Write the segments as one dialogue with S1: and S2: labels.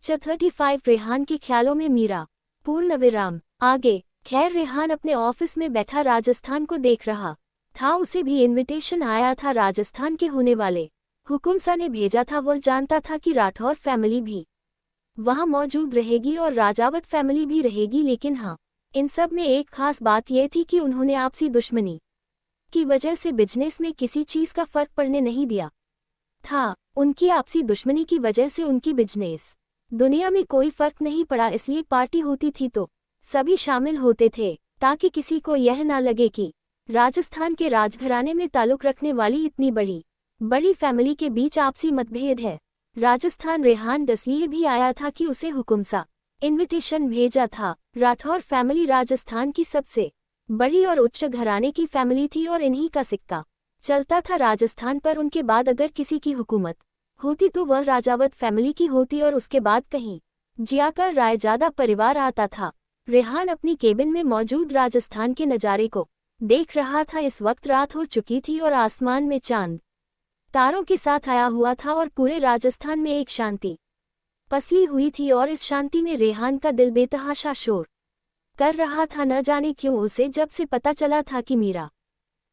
S1: Lecture 35 Rehan के ख्यालों में मीरा। पूर्ण विराम। आगे। खैर रेहान अपने ऑफिस में बैठा राजस्थान को देख रहा था। उसे भी इनविटेशन आया था राजस्थान के होने वाले हुकुमसा ने भेजा था। वह जानता था कि राठौर फैमिली भी वहां मौजूद रहेगी और राजावत फैमिली भी रहेगी, लेकिन हाँ, इन सब में एक खास बात यह थी कि उन्होंने आपसी दुश्मनी की वजह से बिजनेस में किसी चीज का फर्क पड़ने नहीं दिया था। उनकी आपसी दुश्मनी की वजह से उनकी बिजनेस दुनिया में कोई फर्क नहीं पड़ा। इसलिए पार्टी होती थी तो सभी शामिल होते थे, ताकि किसी को यह ना लगे कि राजस्थान के राजघराने में ताल्लुक रखने वाली इतनी बड़ी फैमिली के बीच आपसी मतभेद है। राजस्थान रेहान इसलिए भी आया था कि उसे हुकुमसा इनविटेशन भेजा था। राठौर फैमिली राजस्थान की सबसे बड़ी और उच्च घराने की फैमिली थी और इन्हीं का सिक्का चलता था राजस्थान पर। उनके बाद अगर किसी की हुकूमत होती तो वह राजावत फैमिली की होती और उसके बाद कहीं जियाकर रायजादा परिवार आता था। रेहान अपनी केबिन में मौजूद राजस्थान के नज़ारे को देख रहा था। इस वक्त रात हो चुकी थी और आसमान में चांद तारों के साथ आया हुआ था और पूरे राजस्थान में एक शांति पसरी हुई थी। और इस शांति में रेहान का दिल बेतहाशा शोर कर रहा था। न जाने क्यों उसे जब से पता चला था कि मीरा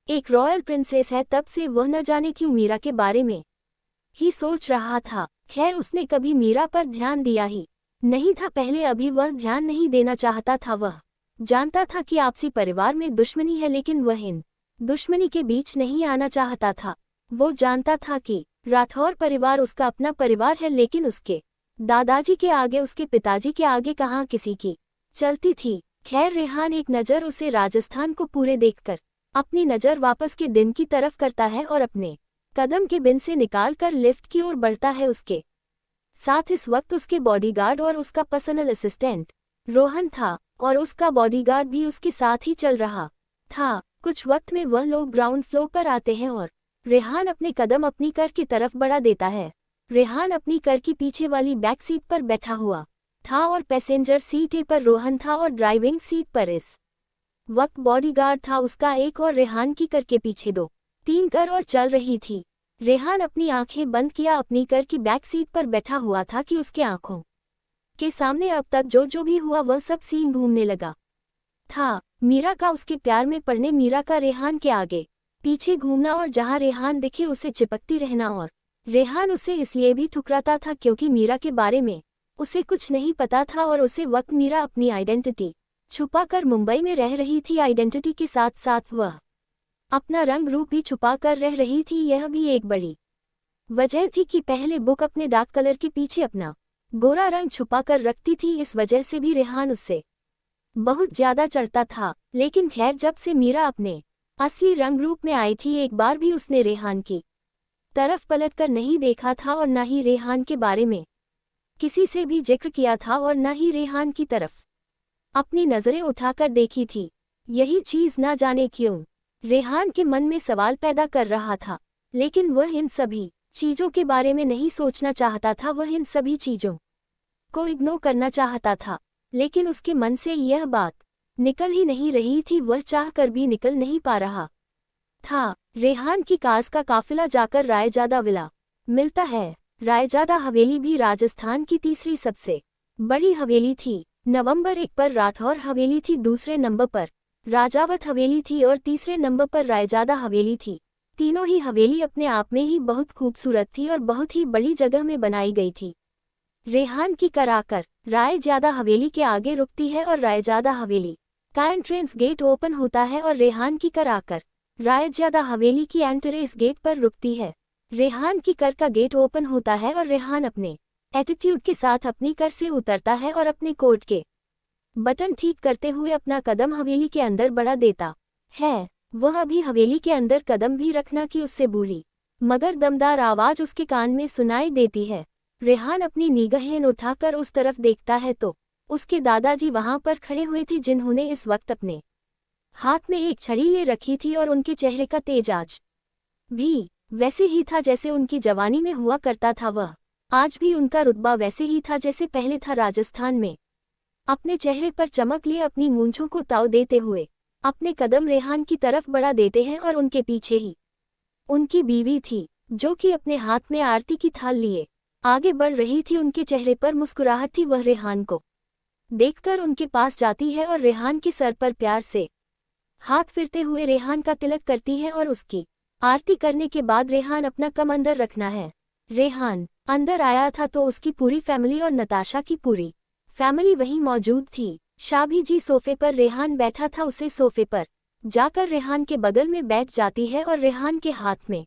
S1: एक रॉयल प्रिंसेस है, तब से वह न जाने क्यों मीरा के बारे में ही सोच रहा था। खैर उसने कभी मीरा पर ध्यान दिया ही नहीं था पहले, अभी वह ध्यान नहीं देना चाहता था। वह जानता था कि आपसी परिवार में दुश्मनी है, लेकिन वह इन दुश्मनी के बीच नहीं आना चाहता था। वो जानता था कि राठौर परिवार उसका अपना परिवार है, लेकिन उसके दादाजी के आगे, उसके पिताजी के आगे कहाँ किसी की चलती थी। खैर रेहान एक नज़र उसे राजस्थान को पूरे देखकर अपनी नज़र वापस के दिन की तरफ करता है और अपने कदम के बिन से निकालकर लिफ्ट की ओर बढ़ता है। उसके साथ इस वक्त उसके बॉडीगार्ड और उसका पर्सनल असिस्टेंट रोहन था, और उसका बॉडीगार्ड भी उसके साथ ही चल रहा था। कुछ वक्त में वह लोग ग्राउंड फ्लोर पर आते हैं और रेहान अपने कदम अपनी कार की तरफ बढ़ा देता है। रेहान अपनी कार की पीछे वाली बैक सीट पर बैठा हुआ था और पैसेंजर सीट पर रोहन था और ड्राइविंग सीट पर इस वक्त बॉडीगार्ड था उसका एक, और रेहान की कार के पीछे 2-3 कार और चल रही थी। रेहान अपनी आंखें बंद किया अपनी कार की बैक सीट पर बैठा हुआ था कि उसके आंखों के सामने अब तक जो भी हुआ वह सब सीन घूमने लगा था। मीरा का उसके प्यार में पड़ने, मीरा का रेहान के आगे पीछे घूमना और जहां रेहान दिखे उसे चिपकती रहना। और रेहान उसे इसलिए भी ठुकराता था क्योंकि मीरा के बारे में उसे कुछ नहीं पता था और उसे वक्त मीरा अपनी आइडेंटिटी छुपाकर मुंबई में रह रही थी। आइडेंटिटी के साथ साथ वह अपना रंग रूप भी छुपा कर रह रही थी। यह भी एक बड़ी वजह थी कि पहले बुक अपने डार्क कलर के पीछे अपना गोरा रंग छुपा कर रखती थी। इस वजह से भी रेहान उससे बहुत ज्यादा चढ़ता था। लेकिन खैर जब से मीरा अपने असली रंग रूप में आई थी, एक बार भी उसने रेहान की तरफ पलट कर नहीं देखा था और न ही रेहान के बारे में किसी से भी जिक्र किया था और न ही रेहान की तरफ अपनी नजरें उठाकर देखी थी। यही चीज न जाने क्यों रेहान के मन में सवाल पैदा कर रहा था, लेकिन वह इन सभी चीजों के बारे में नहीं सोचना चाहता था। वह इन सभी चीजों को इग्नोर करना चाहता था, लेकिन उसके मन से यह बात निकल ही नहीं रही थी। वह चाह कर भी निकल नहीं पा रहा था। रेहान की कार्स का काफिला जाकर रायजादा विला मिलता है। रायजादा हवेली भी राजस्थान की तीसरी सबसे बड़ी हवेली थी। नवंबर 1 पर राठौर हवेली थी, दूसरे नंबर पर राजावत हवेली थी और तीसरे नंबर पर रायजादा हवेली थी। तीनों ही हवेली अपने आप में ही बहुत खूबसूरत थी और बहुत ही बड़ी जगह में बनाई गई थी। रेहान की कार आकर रायजादा हवेली के आगे रुकती है और रायजादा हवेली का एंट्रेंस गेट ओपन होता है और रेहान की कार आकर रायजादा हवेली की एंट्रेंस गेट पर रुकती है। रेहान की कार का गेट ओपन होता है और रेहान अपने एटीट्यूड के साथ अपनी कार से उतरता है और अपने कोट के बटन ठीक करते हुए अपना कदम हवेली के अंदर बढ़ा देता है। वह अभी हवेली के अंदर कदम भी रखना कि उससे बूढ़ी मगर दमदार आवाज उसके कान में सुनाई देती है। रेहान अपनी निगाहें उठाकर उस तरफ देखता है तो उसके दादाजी वहां पर खड़े हुए थे, जिन्होंने इस वक्त अपने हाथ में एक छड़ी ले रखी थी और उनके चेहरे का तेज आज भी वैसे ही था जैसे उनकी जवानी में हुआ करता था। वह आज भी उनका रुतबा वैसे ही था जैसे पहले था राजस्थान में। अपने चेहरे पर चमक लिए अपनी मूंछों को ताव देते हुए अपने कदम रेहान की तरफ बढ़ा देते हैं और उनके पीछे ही उनकी बीवी थी, जो कि अपने हाथ में आरती की थाल लिए आगे बढ़ रही थी, उनके चेहरे पर मुस्कुराहट थी। वह रेहान को देखकर उनके पास जाती है और रेहान के सर पर प्यार से हाथ फिरते हुए रेहान का तिलक करती है और उसकी आरती करने के बाद रेहान अपना कम अंदर रखना है। रेहान अंदर आया था तो उसकी पूरी फैमिली और नताशा की पूरी फैमिली वहीं मौजूद थी। शाभी जी सोफे पर रेहान बैठा था, उसे सोफे पर जाकर रेहान के बगल में बैठ जाती है और रेहान के हाथ में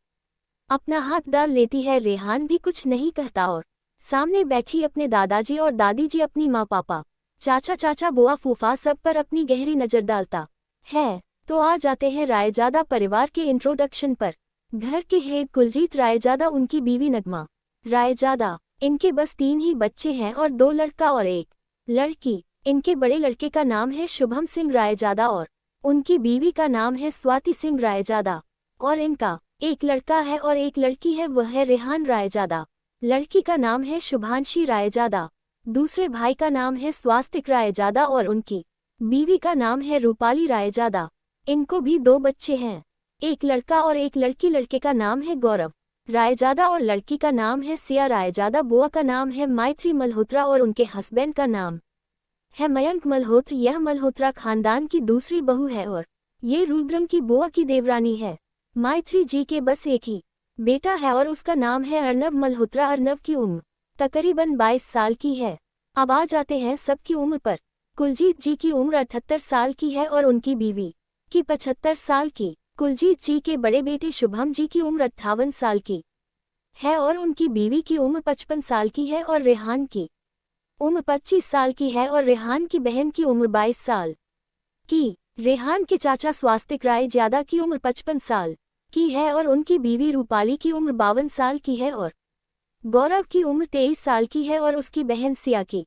S1: अपना हाथ डाल लेती है। रेहान भी कुछ नहीं कहता और सामने बैठी अपने दादाजी और दादी जी, अपनी माँ पापा, चाचा चाचा, बुआ फूफा सब पर अपनी गहरी नज़र डालता है। तो आ जाते हैं रायजादा परिवार के इंट्रोडक्शन पर। घर के हेड कुलजीत रायजादा, उनकी बीवी नगमा रायजादा। इनके बस 3 ही बच्चे हैं और 2 लड़का और 1 लड़की। इनके बड़े लड़के का नाम है शुभम सिंह रायजादा और उनकी बीवी का नाम है स्वाति सिंह रायजादा। और इनका एक लड़का है और 1 लड़की है, वह है रेहान रायजादा। लड़की का नाम है शुभांशी रायजादा। दूसरे भाई का नाम है स्वास्तिक रायजादा और उनकी बीवी का नाम है रूपाली रायजादा। इनको भी 2 बच्चे हैं, 1 लड़का और 1 लड़की। लड़के का नाम है गौरव रायजादा और लड़की का नाम है सिया रायजादा। बुआ का नाम है मैत्री मल्होत्रा और उनके हस्बैंड का नाम है मयंक मल्होत्रा। यह मल्होत्रा खानदान की दूसरी बहू है और ये रुद्रम की बुआ की देवरानी है। मैत्री जी के बस 1 ही बेटा है और उसका नाम है अर्नब मल्होत्रा। अर्नब की उम्र तकरीबन 22 साल की है। अब आ जाते हैं सबकी उम्र पर। कुलजीत जी की उम्र 78 साल की है और उनकी बीवी की 75 साल की। कुलजीत जी के बड़े बेटे शुभम जी की उम्र 58 साल की है और उनकी बीवी की उम्र 55 साल की है और रेहान की उम्र 25 साल की है और रेहान की बहन की उम्र 22 साल की। रेहान के चाचा स्वास्तिक रायजादा की उम्र 55 साल की है और उनकी बीवी रूपाली की उम्र 52 साल की है और गौरव की उम्र 23 साल की है और उसकी बहन सिया की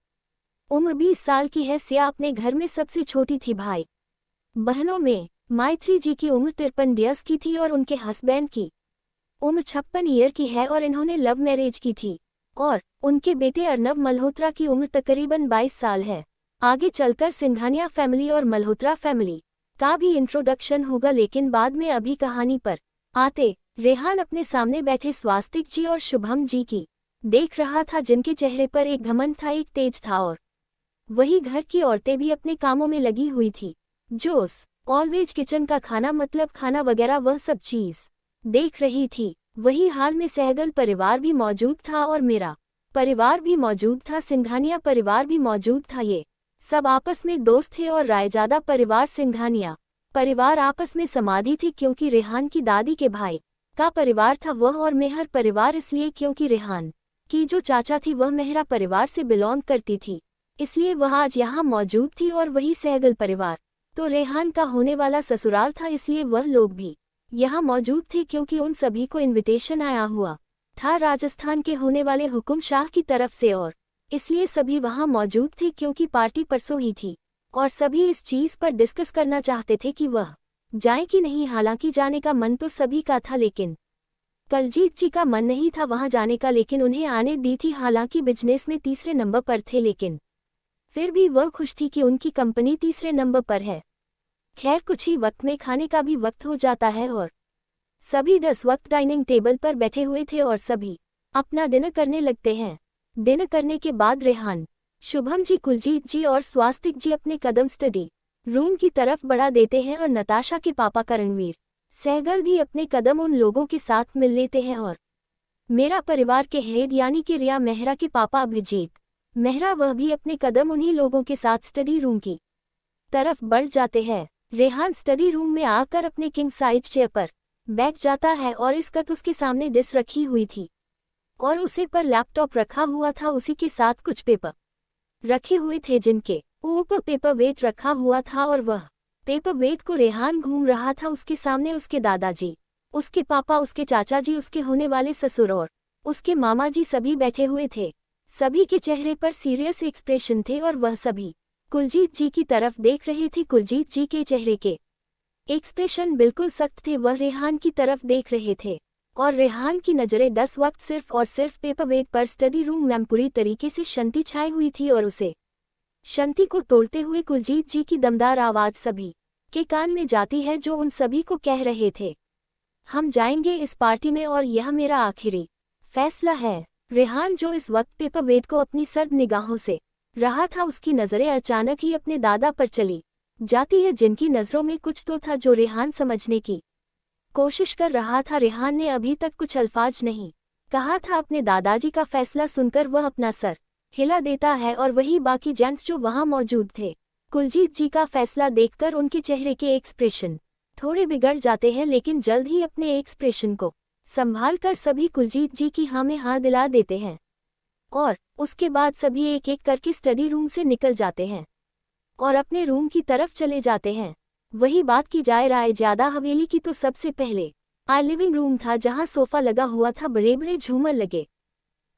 S1: उम्र 20 साल की है। सिया अपने घर में सबसे छोटी थी। भाई बहनों में मैत्री जी की उम्र 53 ईयर्स की थी और उनके हस्बैंड की उम्र 56 ईयर की है और इन्होंने लव मैरिज की थी। और उनके बेटे अर्नब मल्होत्रा की उम्र तकरीबन 22 साल है। आगे चलकर सिंघानिया फैमिली और मल्होत्रा फैमिली का भी इंट्रोडक्शन होगा, लेकिन बाद में। अभी कहानी पर आते रेहान अपने सामने बैठे स्वास्तिक जी और शुभम जी की देख रहा था, जिनके चेहरे पर एक घमंड था, एक तेज था। और वही घर की औरतें भी अपने कामों में लगी हुई थी। जोस ऑलवेज किचन का खाना, मतलब खाना वगैरह, वह सब चीज देख रही थी। वही हाल में सहगल परिवार भी मौजूद था और मेरा परिवार भी मौजूद था, सिंघानिया परिवार भी मौजूद था। ये सब आपस में दोस्त थे और रायजादा परिवार सिंघानिया परिवार आपस में समाधि थी, क्योंकि रेहान की दादी के भाई का परिवार था वह, और मेहर परिवार इसलिए क्योंकि रेहान की जो चाचा थी वह मेहरा परिवार से बिलोंग करती थी, इसलिए वह आज यहाँ मौजूद थी। और वही सहगल परिवार तो रेहान का होने वाला ससुराल था, इसलिए वह लोग भी यहाँ मौजूद थे, क्योंकि उन सभी को इनविटेशन आया हुआ था राजस्थान के होने वाले हुकुम शाह की तरफ से, और इसलिए सभी वहाँ मौजूद थे, क्योंकि पार्टी परसों ही थी और सभी इस चीज़ पर डिस्कस करना चाहते थे कि वह जाए कि नहीं। हालांकि जाने का मन तो सभी का था, लेकिन कुलजीत जी का मन नहीं था वहां जाने का, लेकिन उन्हें आने दी थी। हालांकि बिजनेस में तीसरे नंबर पर थे, लेकिन फिर भी वह खुश थी कि उनकी कंपनी तीसरे नंबर पर है। खैर, कुछ ही वक्त में खाने का भी वक्त हो जाता है और सभी 10 वक्त डाइनिंग टेबल पर बैठे हुए थे और सभी अपना डिनर करने लगते हैं। डिनर करने के बाद रेहान, शुभम जी, कुलजीत जी और स्वास्तिक जी अपने कदम स्टडी रूम की तरफ बढ़ा देते हैं और नताशा के पापा करणवीर सहगल भी अपने कदम उन लोगों के साथ मिल लेते हैं। और मेरा परिवार के हेड यानी कि रिया मेहरा के पापा अभिजीत मेहरा, वह भी अपने कदम उन्हीं लोगों के साथ स्टडी रूम की तरफ बढ़ जाते हैं। रेहान स्टडी रूम में आकर अपने किंग साइज चेयर पर बैठ जाता है और इस वक्त उसके सामने डिश रखी हुई थी और उसे पर लैपटॉप रखा हुआ था। उसी के साथ कुछ पेपर रखे हुए थे, जिनके ऊपर पेपर वेट रखा हुआ था और वह पेपर वेट को रेहान घूम रहा था। उसके सामने उसके दादाजी, उसके पापा, उसके चाचा जी, उसके होने वाले ससुर और उसके मामा जी सभी बैठे हुए थे। सभी के चेहरे पर सीरियस एक्सप्रेशन थे और वह सभी कुलजीत जी की तरफ देख रहे थे। कुलजीत जी के चेहरे के एक्सप्रेशन बिल्कुल सख्त थे, वह रेहान की तरफ देख रहे थे और रेहान की नज़रें 10 वक्त सिर्फ और सिर्फ पेपर वेट पर स्टडी रूम में पूरी तरीके से शांति छाई हुई थी। और उसे शांति को तोड़ते हुए कुलजीत जी की दमदार आवाज़ सभी के कान में जाती है, जो उन सभी को कह रहे थे, हम जाएंगे इस पार्टी में और यह मेरा आखिरी फैसला है। रेहान जो इस वक्त पेपर वेट को अपनी सर्द निगाहों से रहा था, उसकी नज़रें अचानक ही अपने दादा पर चली जाती है, जिनकी नज़रों में कुछ तो था जो रेहान समझने की कोशिश कर रहा था। रेहान ने अभी तक कुछ अल्फाज नहीं कहा था। अपने दादाजी का फैसला सुनकर वह अपना सर हिला देता है और वही बाकी जेंट्स जो वहां मौजूद थे। कुलजीत जी का फैसला देखकर उनके चेहरे के एक्सप्रेशन थोड़े बिगड़ जाते हैं, लेकिन जल्द ही अपने एक्सप्रेशन को संभाल कर सभी कुलजीत जी की हाँ में हाँ दिला देते हैं और उसके बाद सभी एक एक करके स्टडी रूम से निकल जाते हैं और अपने रूम की तरफ चले जाते हैं। वही बात की जाए राय ज्यादा हवेली की तो सबसे पहले लिविंग रूम था, जहां सोफा लगा हुआ था, बड़े बड़े झूमर लगे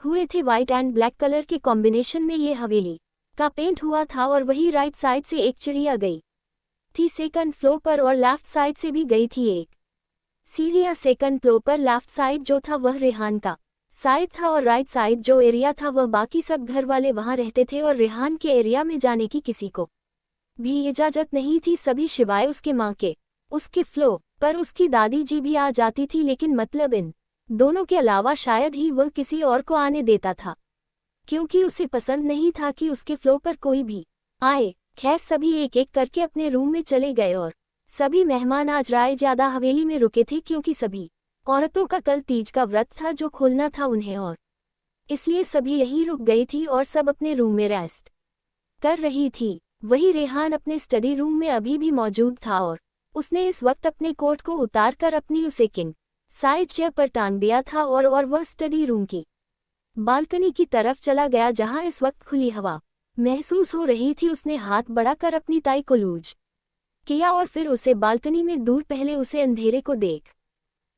S1: हुए थे वाइट एंड ब्लैक कलर के कॉम्बिनेशन में ये हवेली का पेंट हुआ था। और वही राइट साइड से एक चिड़िया गई थी सेकंड फ्लोर पर और लेफ्ट साइड से भी गई थी एक सीढ़ियां। सेकंड फ्लोर पर लेफ्ट साइड जो था वह रेहान का साइड था और राइट साइड जो एरिया था वह बाकी सब घर वाले वहां रहते थे और रेहान के एरिया में जाने की किसी को भी इजाजत नहीं थी, सभी शिवाय उसके माँ के। उसके फ्लोर पर उसकी दादी जी भी आ जाती थी, लेकिन मतलब इन दोनों के अलावा शायद ही वह किसी और को आने देता था, क्योंकि उसे पसंद नहीं था कि उसके फ्लोर पर कोई भी आए। खैर सभी एक एक करके अपने रूम में चले गए और सभी मेहमान आज राय ज्यादा हवेली में रुके थे, क्योंकि सभी औरतों का कल तीज का व्रत था जो खोलना था उन्हें, और इसलिए सभी यहीं रुक गई थी और सब अपने रूम में रेस्ट कर रही थी। वही रेहान अपने स्टडी रूम में अभी भी मौजूद था और उसने इस वक्त अपने कोट को उतारकर अपनी उसे किंग साइड चेयर पर टांग दिया था और वह स्टडी रूम की बालकनी की तरफ चला गया, जहां इस वक्त खुली हवा महसूस हो रही थी। उसने हाथ बढ़ाकर अपनी ताई को लूज किया और फिर उसे बालकनी में दूर पहले उसे अंधेरे को देख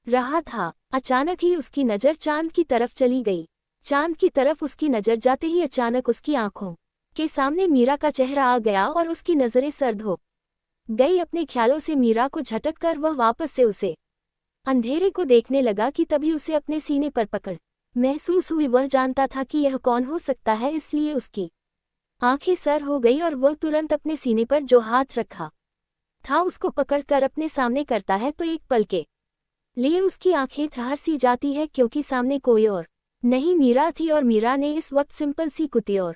S1: रहा था। अचानक ही उसकी नज़र चांद की तरफ चली गई। चांद की तरफ उसकी नज़र जाते ही अचानक उसकी आंखों के सामने मीरा का चेहरा आ गया और उसकी नज़रें सर्द हो गई। अपने ख्यालों से मीरा को झटक कर वह वापस से उसे अंधेरे को देखने लगा कि तभी उसे अपने सीने पर पकड़ महसूस हुई। वह जानता था कि यह कौन हो सकता है, इसलिए उसकी आंखें सर हो गई और वह तुरंत अपने सीने पर जो हाथ रखा था उसको पकड़कर अपने सामने करता है तो एक पल के लिए उसकी आंखें ठहर सी जाती है, क्योंकि सामने कोई और नहीं मीरा थी। और मीरा ने इस वक्त सिंपल सी कुर्ती और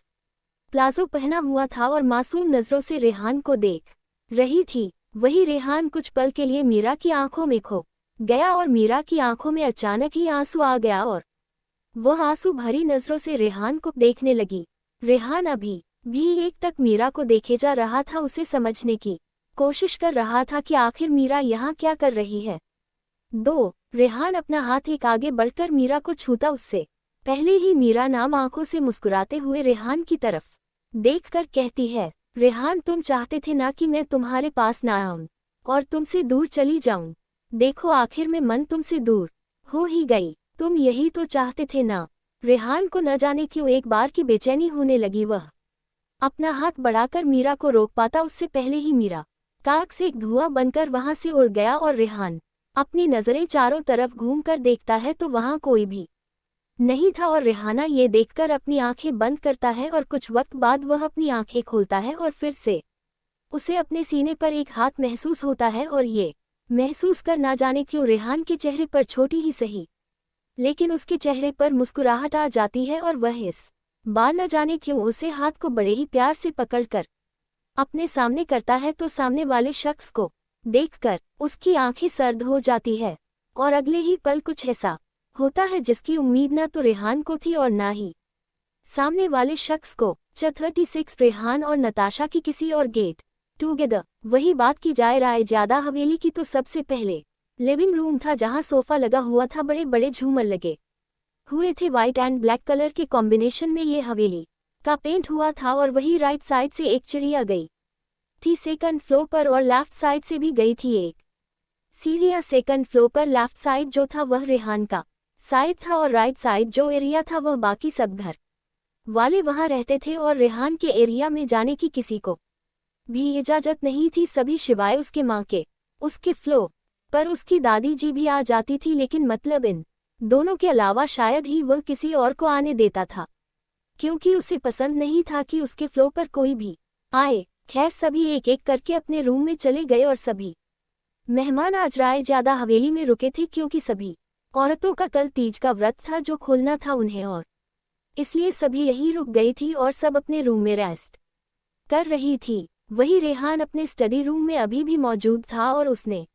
S1: प्लाजो पहना हुआ था और मासूम नजरों से रेहान को देख रही थी। वही रेहान कुछ पल के लिए मीरा की आंखों में खो गया और मीरा की आंखों में अचानक ही आंसू आ गया और वह आंसू भरी नजरों से रेहान को देखने लगी। रेहान अभी भी एक तक मीरा को देखे जा रहा था, उसे समझने की कोशिश कर रहा था कि आखिर मीरा यहाँ क्या कर रही है। रेहान अपना हाथ एक आगे बढ़कर मीरा को छूता, उससे पहले ही मीरा नाम आंखों से मुस्कुराते हुए रेहान की तरफ देखकर कहती है, रेहान तुम चाहते थे ना कि मैं तुम्हारे पास ना आऊं और तुमसे दूर चली जाऊं। देखो आखिर में मन तुमसे दूर हो ही गई। तुम यही तो चाहते थे ना। रेहान को न जाने क्यों एक बार की बेचैनी होने लगी। वह अपना हाथ बढ़ाकर मीरा को रोक पाता उससे पहले ही मीरा का आंख से एक धुआं बनकर वहां से उड़ गया और रेहान अपनी नजरें चारों तरफ घूमकर देखता है तो वहां कोई भी नहीं था और रेहाना ये देखकर अपनी आंखें बंद करता है और कुछ वक्त बाद वह अपनी आंखें खोलता है और फिर से उसे अपने सीने पर एक हाथ महसूस होता है और ये महसूस कर ना जाने क्यों रेहान के चेहरे पर छोटी ही सही लेकिन उसके चेहरे पर मुस्कुराहट आ जाती है और वह इस बार न जाने क्यों उसे हाथ को बड़े ही प्यार से पकड़कर अपने सामने करता है तो सामने वाले शख्स को देखकर उसकी आंखें सर्द हो जाती है और अगले ही पल कुछ ऐसा होता है जिसकी उम्मीद न तो रेहान को थी और ना ही सामने वाले शख्स को। 36 रेहान और नताशा की किसी और गेट टूगेदर। वही बात की जाए राय ज्यादा हवेली की तो सबसे पहले लिविंग रूम था, जहां सोफा लगा हुआ था, बड़े बड़े झूमर लगे हुए थे वाइट एंड ब्लैक कलर के कॉम्बिनेशन में ये हवेली का पेंट हुआ था और वही राइट साइड से एक चिड़िया गई थी सेकंड फ्लोर पर और लेफ्ट साइड से भी गई थी एक सीढ़ियां। सेकंड फ्लोर पर लेफ्ट साइड जो था वह रेहान का साइड था और राइट साइड जो एरिया था वह बाकी सब घर वाले वहां रहते थे और रेहान के एरिया में जाने की किसी को भी इजाजत नहीं थी, सभी शिवाय उसके माँ के। उसके फ्लोर पर उसकी दादी जी भी आ जाती थी, लेकिन मतलब इन दोनों के अलावा शायद ही वह किसी और को आने देता था, क्योंकि उसे पसंद नहीं था कि उसके फ्लोर पर कोई भी आए। खैर सभी एक एक करके अपने रूम में चले गए और सभी मेहमान आज राय ज्यादा हवेली में रुके थे, क्योंकि सभी औरतों का कल तीज का व्रत था जो खोलना था उन्हें, और इसलिए सभी यहीं रुक गई थी और सब अपने रूम में रेस्ट कर रही थी। वही रेहान अपने स्टडी रूम में अभी भी मौजूद था और उसने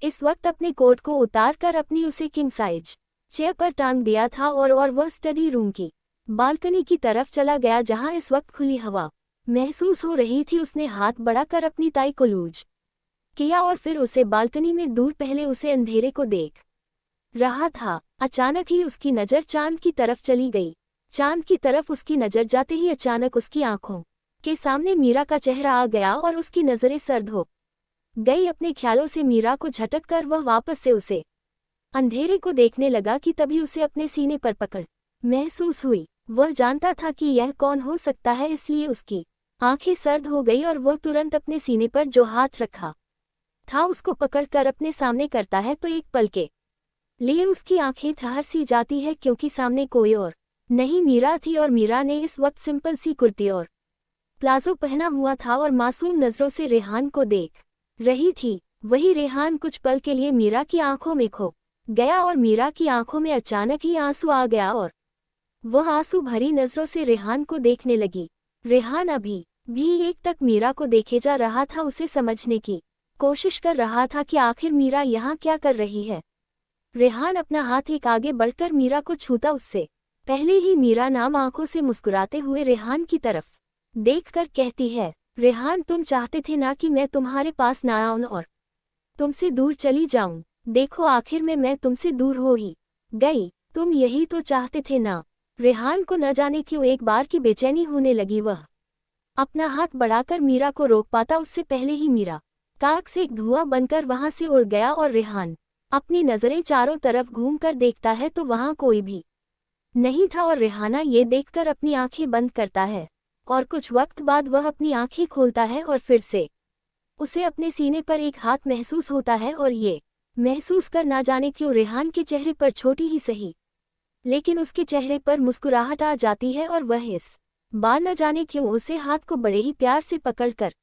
S1: इस वक्त अपने कोट को उतार कर अपनी उसे किंग साइज चेयर पर टांग दिया था और वह स्टडी रूम की बालकनी की तरफ चला गया जहां इस वक्त खुली हवा महसूस हो रही थी। उसने हाथ बढ़ाकर अपनी ताई को लूज किया और फिर उसे बालकनी में दूर पहले उसे अंधेरे को देख रहा था। अचानक ही उसकी नज़र चांद की तरफ चली गई। चांद की तरफ उसकी नज़र जाते ही अचानक उसकी आंखों के सामने मीरा का चेहरा आ गया और उसकी नज़रें सर्द हो गई। अपने ख्यालों से मीरा को झटक कर वह वापस से उसे अंधेरे को देखने लगा कि तभी उसे अपने सीने पर पकड़ महसूस हुई। वह जानता था कि यह कौन हो सकता है, इसलिए उसकी आंखें सर्द हो गई और वह तुरंत अपने सीने पर जो हाथ रखा था उसको पकड़कर अपने सामने करता है तो एक पल के लिए उसकी आंखें ठहर सी जाती है, क्योंकि सामने कोई और नहीं मीरा थी और मीरा ने इस वक्त सिंपल सी कुर्ती और प्लाजो पहना हुआ था और मासूम नजरों से रेहान को देख रही थी। वही रेहान कुछ पल के लिए मीरा की आंखों में खो गया और मीरा की आंखों में अचानक ही आंसू आ गया और वह आंसू भरी नजरों से रेहान को देखने लगी। रेहान अभी भी एक तक मीरा को देखे जा रहा था, उसे समझने की कोशिश कर रहा था कि आखिर मीरा यहाँ क्या कर रही है। रेहान अपना हाथ एक आगे बढ़कर मीरा को छूता उससे पहले ही मीरा नाम आंखों से मुस्कुराते हुए रेहान की तरफ देखकर कहती है, रेहान तुम चाहते थे ना कि मैं तुम्हारे पास ना आऊं और तुमसे दूर चली जाऊं। देखो आखिर में मैं तुमसे दूर हो ही गई। तुम यही तो चाहते थे ना। रेहान को न जाने क्यों एक बार की बेचैनी होने लगी। वह अपना हाथ बढ़ाकर मीरा को रोक पाता उससे पहले ही मीरा काक से एक धुआं बनकर वहां से उड़ गया और रेहान अपनी नजरें चारों तरफ घूमकर देखता है तो वहां कोई भी नहीं था और रेहाना ये देखकर अपनी आंखें बंद करता है और कुछ वक्त बाद वह अपनी आंखें खोलता है और फिर से उसे अपने सीने पर एक हाथ महसूस होता है और ये महसूस कर ना जाने क्यों रेहान के चेहरे पर छोटी ही सही लेकिन उसके चेहरे पर मुस्कुराहट आ जाती है और वह इस बार न जाने क्यों उसे हाथ को बड़े ही प्यार से पकड़कर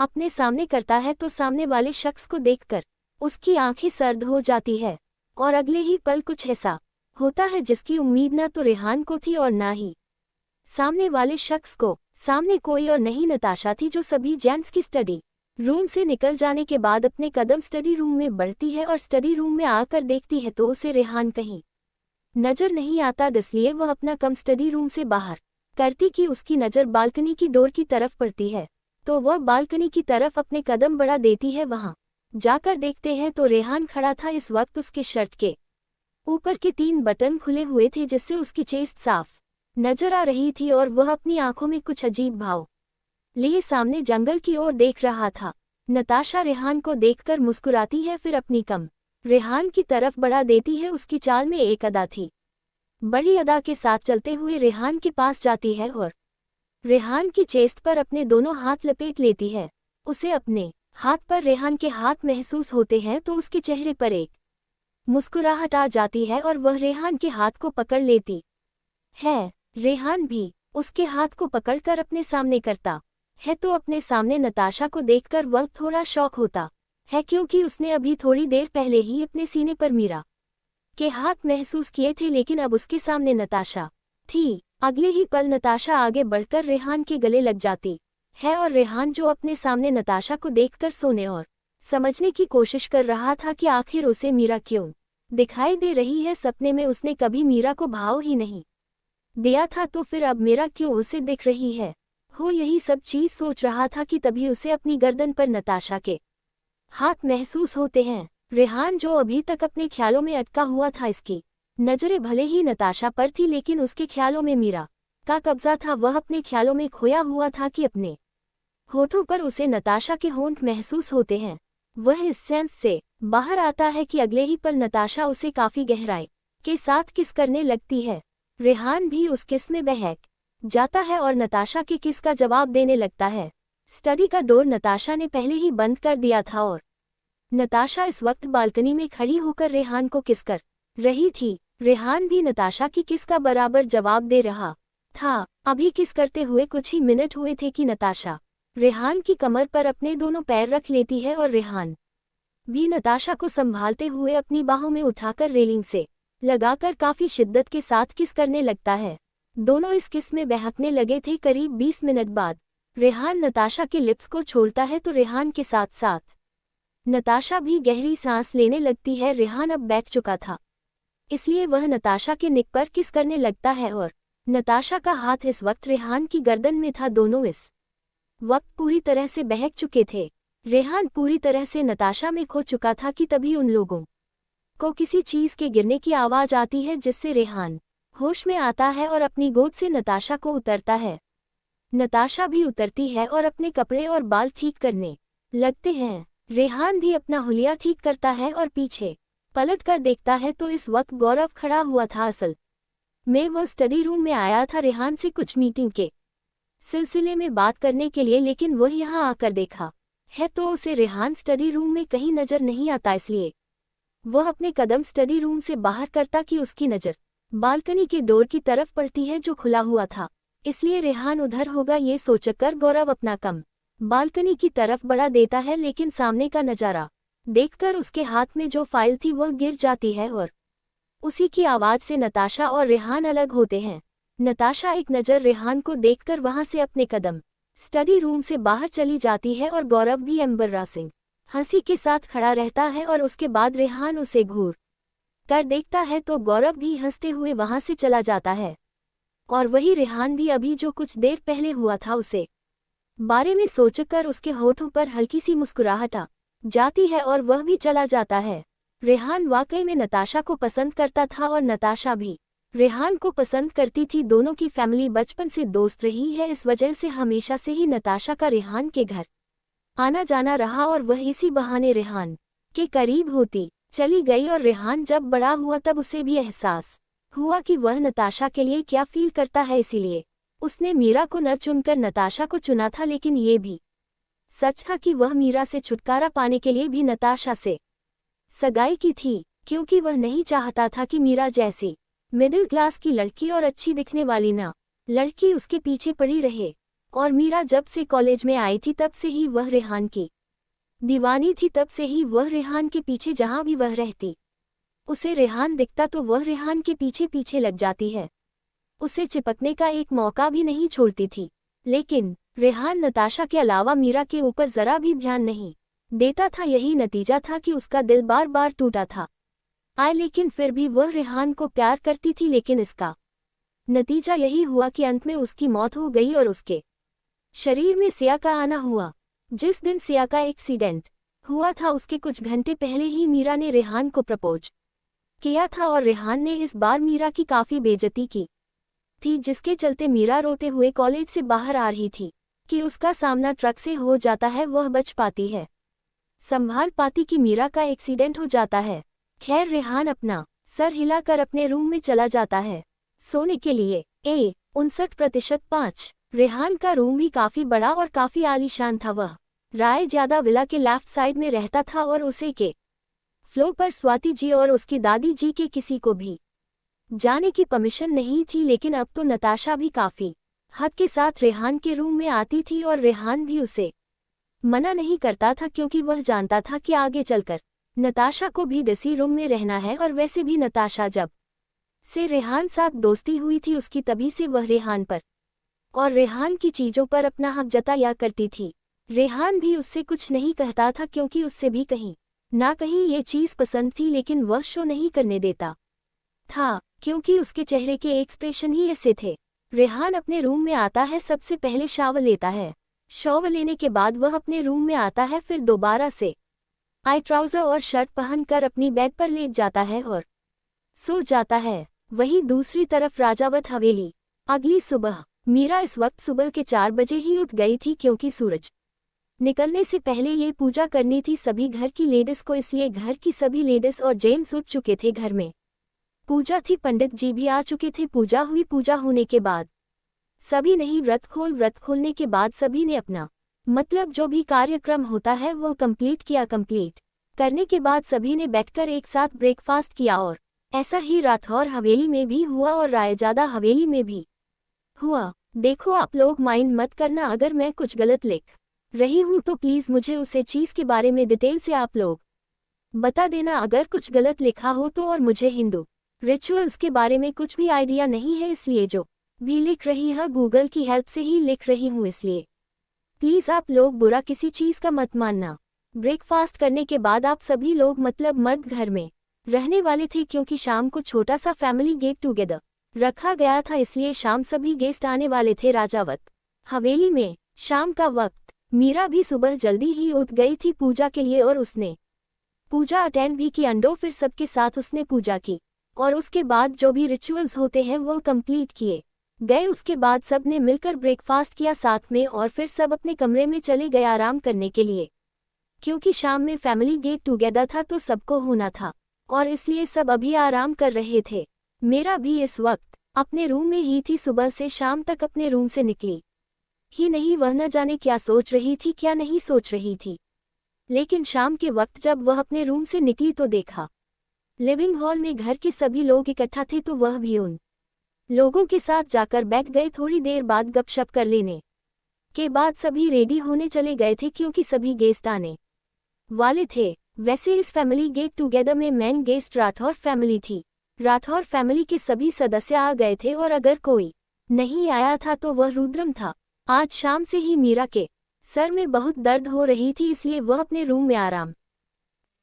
S1: अपने सामने करता है तो सामने वाले शख्स को देखकर उसकी आंखें सर्द हो जाती है और अगले ही पल कुछ ऐसा होता है जिसकी उम्मीद न तो रेहान को थी और ना ही सामने वाले शख्स को। सामने कोई और नहीं नताशा थी जो सभी जेंट्स की स्टडी रूम से निकल जाने के बाद अपने कदम स्टडी रूम में बढ़ती है और स्टडी रूम में आकर देखती है तो उसे रेहान कहीं नजर नहीं आता, इसलिए वह अपना कम स्टडी रूम से बाहर करती कि उसकी नज़र बालकनी की डोर की तरफ पड़ती है तो वह बालकनी की तरफ अपने कदम बढ़ा देती है। वहां जाकर देखते हैं तो रेहान खड़ा था। इस वक्त उसके शर्ट के ऊपर के 3 बटन खुले हुए थे जिससे उसकी चेस्ट साफ नजर आ रही थी और वह अपनी आंखों में कुछ अजीब भाव लिए सामने जंगल की ओर देख रहा था। नताशा रेहान को देखकर मुस्कुराती है, फिर अपनी कम रेहान की तरफ बढ़ा देती है। उसकी चाल में एक अदा थी। बड़ी अदा के साथ चलते हुए रेहान के पास जाती है और रेहान की चेस्ट पर अपने दोनों हाथ लपेट लेती है। उसे अपने हाथ पर रेहान के हाथ महसूस होते हैं तो उसके चेहरे पर एक मुस्कुराहट आ जाती है और वह रेहान के हाथ को पकड़ लेती है। रेहान भी उसके हाथ को पकड़कर अपने सामने करता है तो अपने सामने नताशा को देखकर वह थोड़ा शॉक होता है, क्योंकि उसने अभी थोड़ी देर पहले ही अपने सीने पर मीरा के हाथ महसूस किए थे, लेकिन अब उसके सामने नताशा थी। अगले ही पल नताशा आगे बढ़कर रेहान के गले लग जाती है और रेहान जो अपने सामने नताशा को देखकर सोने और समझने की कोशिश कर रहा था कि आखिर उसे मीरा क्यों दिखाई दे रही है। सपने में उसने कभी मीरा को भाव ही नहीं दिया था तो फिर अब मीरा क्यों उसे दिख रही है। यही सब चीज सोच रहा था कि तभी उसे अपनी गर्दन पर नताशा के हाथ महसूस होते हैं। रेहान जो अभी तक अपने ख्यालों में अटका हुआ था, इसकी नजरें भले ही नताशा पर थी लेकिन उसके ख्यालों में मीरा का कब्जा था। वह अपने ख्यालों में खोया हुआ था कि अपने होठों पर उसे नताशा के होंठ महसूस होते हैं। वह इस सेंस से बाहर आता है कि अगले ही पल नताशा उसे काफी गहराई के साथ किस करने लगती है। रेहान भी उस किस में बहक जाता है और नताशा के किस का जवाब देने लगता है। स्टडी का डोर नताशा ने पहले ही बंद कर दिया था और नताशा इस वक्त बालकनी में खड़ी होकर रेहान को किस कर रही थी। रेहान भी नताशा की किस का बराबर जवाब दे रहा था। अभी किस करते हुए कुछ ही मिनट हुए थे कि नताशा रेहान की कमर पर अपने दोनों पैर रख लेती है और रेहान भी नताशा को संभालते हुए अपनी बाहों में उठाकर रेलिंग से लगाकर काफी शिद्दत के साथ किस करने लगता है। दोनों इस किस में बहकने लगे थे। करीब 20 मिनट बाद रेहान नताशा के लिप्स को छोड़ता है तो रेहान के साथ साथ नताशा भी गहरी सांस लेने लगती है। रेहान अब बैठ चुका था, इसलिए वह नताशा के निक पर किस करने लगता है और नताशा का हाथ इस वक्त रेहान की गर्दन में था। दोनों इस वक्त पूरी तरह से बहक चुके थे। रेहान पूरी तरह से नताशा में खो चुका था कि तभी उन लोगों को किसी चीज के गिरने की आवाज आती है, जिससे रेहान होश में आता है और अपनी गोद से नताशा को उतरता है। नताशा भी उतरती है और अपने कपड़े और बाल ठीक करने लगते हैं। रेहान भी अपना हुलिया ठीक करता है और पीछे पलट कर देखता है तो इस वक्त गौरव खड़ा हुआ था। असल में वह स्टडी रूम में आया था रेहान से कुछ मीटिंग के सिलसिले में बात करने के लिए, लेकिन वह यहाँ आकर देखा है तो उसे रेहान स्टडी रूम में कहीं नजर नहीं आता, इसलिए वह अपने कदम स्टडी रूम से बाहर करता कि उसकी नज़र बालकनी के डोर की तरफ पड़ती है जो खुला हुआ था, इसलिए रेहान उधर होगा ये सोचकर गौरव अपना कम बालकनी की तरफ बढ़ा देता है। लेकिन सामने का नज़ारा देखकर उसके हाथ में जो फाइल थी वह गिर जाती है और उसी की आवाज़ से नताशा और रेहान अलग होते हैं। नताशा एक नज़र रेहान को देखकर वहां से अपने कदम स्टडी रूम से बाहर चली जाती है और गौरव भी एम्बैरेसिंग हंसी के साथ खड़ा रहता है और उसके बाद रेहान उसे घूर कर देखता है तो गौरव भी हंसते हुए वहां से चला जाता है। और वही रेहान भी अभी जो कुछ देर पहले हुआ था उसे बारे में सोचकर उसके होठों पर हल्की सी मुस्कुराहट आ जाती है और वह भी चला जाता है। रेहान वाकई में नताशा को पसंद करता था और नताशा भी रेहान को पसंद करती थी। दोनों की फैमिली बचपन से दोस्त रही है, इस वजह से हमेशा से ही नताशा का रेहान के घर आना जाना रहा और वह इसी बहाने रेहान के करीब होती चली गई। और रेहान जब बड़ा हुआ तब उसे भी एहसास हुआ कि वह नताशा के लिए क्या फील करता है, इसीलिए उसने मीरा को न चुनकर नताशा को चुना था। लेकिन ये भी सच था कि वह मीरा से छुटकारा पाने के लिए भी नताशा से सगाई की थी, क्योंकि वह नहीं चाहता था कि मीरा जैसी मिडिल क्लास की लड़की और अच्छी दिखने वाली ना लड़की उसके पीछे पड़ी रहे। और मीरा जब से कॉलेज में आई थी तब से ही वह रेहान की दीवानी थी, तब से ही वह रेहान के पीछे जहां भी वह रहती उसे रेहान दिखता तो वह रेहान के पीछे पीछे लग जाती है, उसे चिपकने का एक मौका भी नहीं छोड़ती थी। लेकिन रेहान नताशा के अलावा मीरा के ऊपर जरा भी ध्यान नहीं देता था, यही नतीजा था कि उसका दिल बार बार टूटा था। लेकिन फिर भी वह रेहान को प्यार करती थी, लेकिन इसका नतीजा यही हुआ कि अंत में उसकी मौत हो गई और उसके शरीर में सिया का आना हुआ। जिस दिन सिया का एक्सीडेंट हुआ था उसके कुछ घंटे पहले ही मीरा ने रेहान को प्रपोज किया था और रेहान ने इस बार मीरा की काफ़ी बेइज्जती की थी, जिसके चलते मीरा रोते हुए कॉलेज से बाहर आ रही थी कि उसका सामना ट्रक से हो जाता है, वह बच पाती है, संभाल पाती कि मीरा का एक्सीडेंट हो जाता है। खैर रेहान अपना सर हिलाकर अपने रूम में चला जाता है सोने के लिए। 59% रेहान का रूम भी काफ़ी बड़ा और काफ़ी आलीशान था। वह राय ज्यादा विला के लेफ्ट साइड में रहता था और उसे के फ्लोर पर स्वाति जी और उसकी दादी जी के किसी को भी जाने की परमिशन नहीं थी। लेकिन अब तो नताशा भी काफ़ी हद के साथ रेहान के रूम में आती थी और रेहान भी उसे मना नहीं करता था, क्योंकि वह जानता था कि आगे चलकर नताशा को भी इसी रूम में रहना है। और वैसे भी नताशा जब से रेहान साथ दोस्ती हुई थी उसकी तभी से वह रेहान पर और रेहान की चीज़ों पर अपना हक जताया करती थी। रेहान भी उससे कुछ नहीं कहता था, क्योंकि उससे भी कहीं ना कहीं ये चीज़ पसंद थी, लेकिन वह शो नहीं करने देता था, क्योंकि उसके चेहरे के एक्सप्रेशन ही ऐसे थे। रेहान अपने रूम में आता है, सबसे पहले शावर लेता है, शावर लेने के बाद वह अपने रूम में आता है, फिर दोबारा से ट्राउज़र और शर्ट पहनकर अपनी बेड पर लेट जाता है और सो जाता है। वहीं दूसरी तरफ राजावत हवेली। अगली सुबह मीरा इस वक्त सुबह के 4 बजे ही उठ गई थी, क्योंकि सूरज निकलने से पहले ये पूजा करनी थी सभी घर की लेडीज को, इसलिए घर की सभी लेडीज और जेंट्स उठ चुके थे। घर में पूजा थी, पंडित जी भी आ चुके थे। पूजा हुई, पूजा होने के बाद सभी नहीं व्रत खोलने के बाद सभी ने अपना मतलब जो भी कार्यक्रम होता है वो कंप्लीट किया। कंप्लीट करने के बाद सभी ने बैठकर एक साथ ब्रेकफास्ट किया और ऐसा ही राठौर हवेली में भी हुआ और रायजादा हवेली में भी हुआ। देखो आप लोग माइंड मत करना, अगर मैं कुछ गलत लिख रही हूँ तो प्लीज़ मुझे उसे चीज़ के बारे में डिटेल से आप लोग बता देना अगर कुछ गलत लिखा हो तो। और मुझे हिंदू रिचुअल्स के बारे में कुछ भी आइडिया नहीं है, इसलिए जो भी लिख रही है, गूगल की हेल्प से ही लिख रही हूँ, इसलिए प्लीज़ आप लोग बुरा किसी चीज़ का मत मानना। ब्रेकफास्ट करने के बाद आप सभी लोग मतलब मर्द घर में रहने वाले थे, क्योंकि शाम को छोटा सा फैमिली गेट टुगेदर रखा गया था, इसलिए शाम सभी गेस्ट आने वाले थे राजावत हवेली में। शाम का वक्त मीरा भी सुबह जल्दी ही उठ गई थी पूजा के लिए, और उसने पूजा अटेंड भी की अंडो, फिर सबके साथ उसने पूजा की और उसके बाद जो भी रिचुअल्स होते हैं वो कंप्लीट किए गए। उसके बाद सब ने मिलकर ब्रेकफास्ट किया साथ में, और फिर सब अपने कमरे में चले गए आराम करने के लिए, क्योंकि शाम में फैमिली गेट टुगेदर था तो सबको होना था, और इसलिए सब अभी आराम कर रहे थे। मेरा भी इस वक्त अपने रूम में ही थी, सुबह से शाम तक अपने रूम से निकली ही नहीं, वह न जाने क्या सोच रही थी क्या नहीं सोच रही थी। लेकिन शाम के वक्त जब वह अपने रूम से निकली तो देखा लिविंग हॉल में घर के सभी लोग इकट्ठा थे, तो वह भी उन लोगों के साथ जाकर बैठ गए। थोड़ी देर बाद गपशप कर लेने के बाद सभी रेडी होने चले गए थे, क्योंकि सभी गेस्ट आने वाले थे। वैसे इस फैमिली गेट टुगेदर में मेन गेस्ट राठौर फैमिली थी। राठौर फैमिली के सभी सदस्य आ गए थे, और अगर कोई नहीं आया था तो वह रुद्रम था। आज शाम से ही मीरा के सर में बहुत दर्द हो रही थी, इसलिए वह अपने रूम में आराम